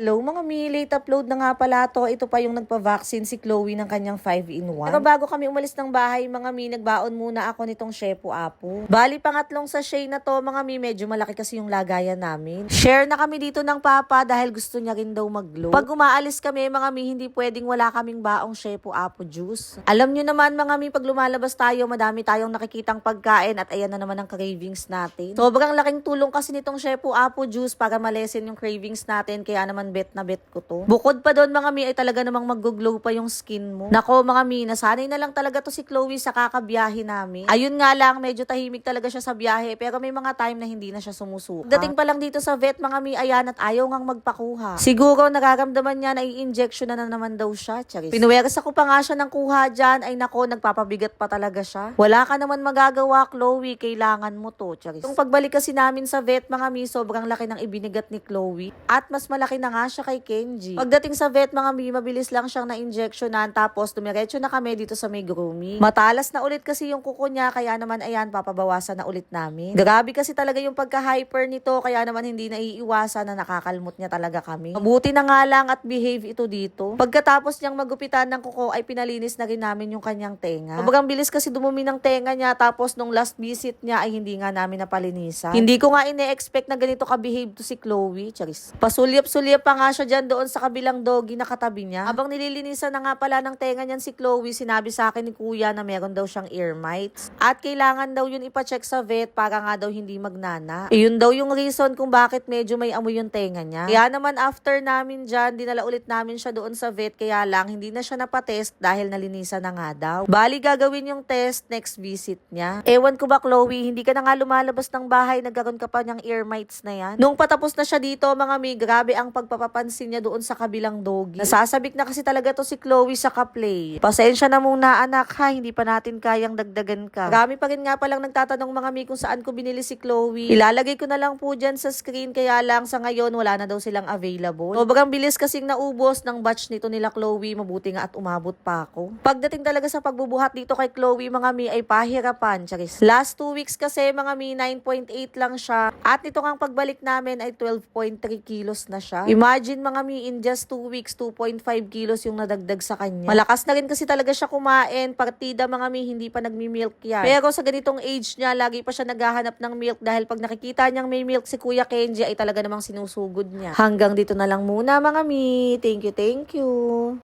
Hello mga mi, late upload na nga pala to. Ito pa yung nagpa-vaccine si Chloe ng kanyang 5-in-1. Pero bago kami umalis ng bahay mga mi, nagbaon muna ako nitong Shepu Apo. Bali pangatlong sachet na to mga mi, medyo malaki kasi yung lagayan namin. Share na kami dito ng papa dahil gusto niya rin daw mag-glow. Pag umaalis kami mga mi, hindi pwedeng wala kaming baong Shepu Apo juice. Alam nyo naman mga mi, pag lumalabas tayo, madami tayong nakikitang pagkain at ayan na naman ang cravings natin. Sobrang laking tulong kasi nitong Shepu Apo juice para malesen yung cravings natin, kaya naman bet na bet ko to. Bukod pa doon mga mi ay talaga namang mag-glow pa yung skin mo. Nako mga mi, nasanay na lang talaga to si Chloe sa kakabiyahe namin. Ayun nga lang, medyo tahimik talaga siya sa biyahe pero may mga time na hindi na siya sumusuka. Dating pa lang dito sa vet mga mi, ayan at ayaw ngang magpakuha. Siguro nararamdaman niya na i-injection na naman daw siya. Charis. Pinuweras ako pa nga siya ng kuha dyan, ay nako, nagpapabigat pa talaga siya. Wala ka naman magagawa Chloe, kailangan mo to. Charis. Yung pagbalik kasi namin sa vet mga mi, sobrang laki ng ibinigat ni Chloe at mas malaki na nga siya kay Kenji. Pagdating sa vet mga mi, mabilis lang siyang na-injectionan tapos dumiretso na kami dito sa may grooming. Matalas na ulit kasi yung kuko niya kaya naman ayan, papabawasan na ulit namin. Grabe kasi talaga yung pagka-hyper nito kaya naman hindi naiiwasan na nakakalmot niya talaga kami. Mabuti na nga lang at behave ito dito. Pagkatapos niyang magupitan ng kuko ay pinalinis na rin namin yung kanyang tenga. Sobrang bilis kasi dumumi ng tenga niya tapos nung last visit niya ay hindi nga namin napalinisan. Hindi ko nga ine-expect na ganito ka-behave to si Chloe. Charis. Pasulyap-sulyap pa nga siya dyan doon sa kabilang doggy na katabi niya. Habang nililinisan na nga pala ng tenga niyan si Chloe, sinabi sa akin ni kuya na meron daw siyang ear mites. At kailangan daw yun ipacheck sa vet para nga daw hindi magnana. Yun daw yung reason kung bakit medyo may amoy yung tenga niya. Kaya naman after namin dyan, dinala ulit namin siya doon sa vet, kaya lang hindi na siya napatest dahil nalinisan na nga daw. Bali gagawin yung test next visit niya. Ewan ko ba Chloe, hindi ka na nga lumalabas ng bahay, nagkaroon ka pa niyang ear mites na yan. Nung patapos na siya dito mga mi, grabe ang pagpapapansin niya doon sa kabilang doggy. Nasasabik na kasi talaga to si Chloe sa ka-play. Pasensya na muna anak ha, hindi pa natin kayang dagdagan ka. Marami pa rin nga palang nagtatanong mga mi kung saan ko binili si Chloe. Ilalagay ko na lang po dyan sa screen, kaya lang sa ngayon wala na daw silang available. Sobrang bilis kasing naubos ng batch nito nila Chloe, mabuti nga at umabot pa ako. Pagdating talaga sa pagbubuhat dito kay Chloe mga mi ay pahirapan. Charis. Last 2 weeks kasi mga mi 9.8 lang siya at nito ngang pagbalik namin ay 12.3 kilos na siya. Imagine mga mi, in just 2 weeks 2.5 kilos yung nadagdag sa kanya. Malakas na rin kasi talaga siya kumain. Partida mga mi, hindi pa nagmi-milk yan. Pero sa ganitong age niya, lagi pa siya naghahanap ng milk dahil pag nakikita niyang may milk si Kuya Kenji ay talaga namang sinusugod niya. Hanggang dito na lang muna mga mi. Thank you, thank you.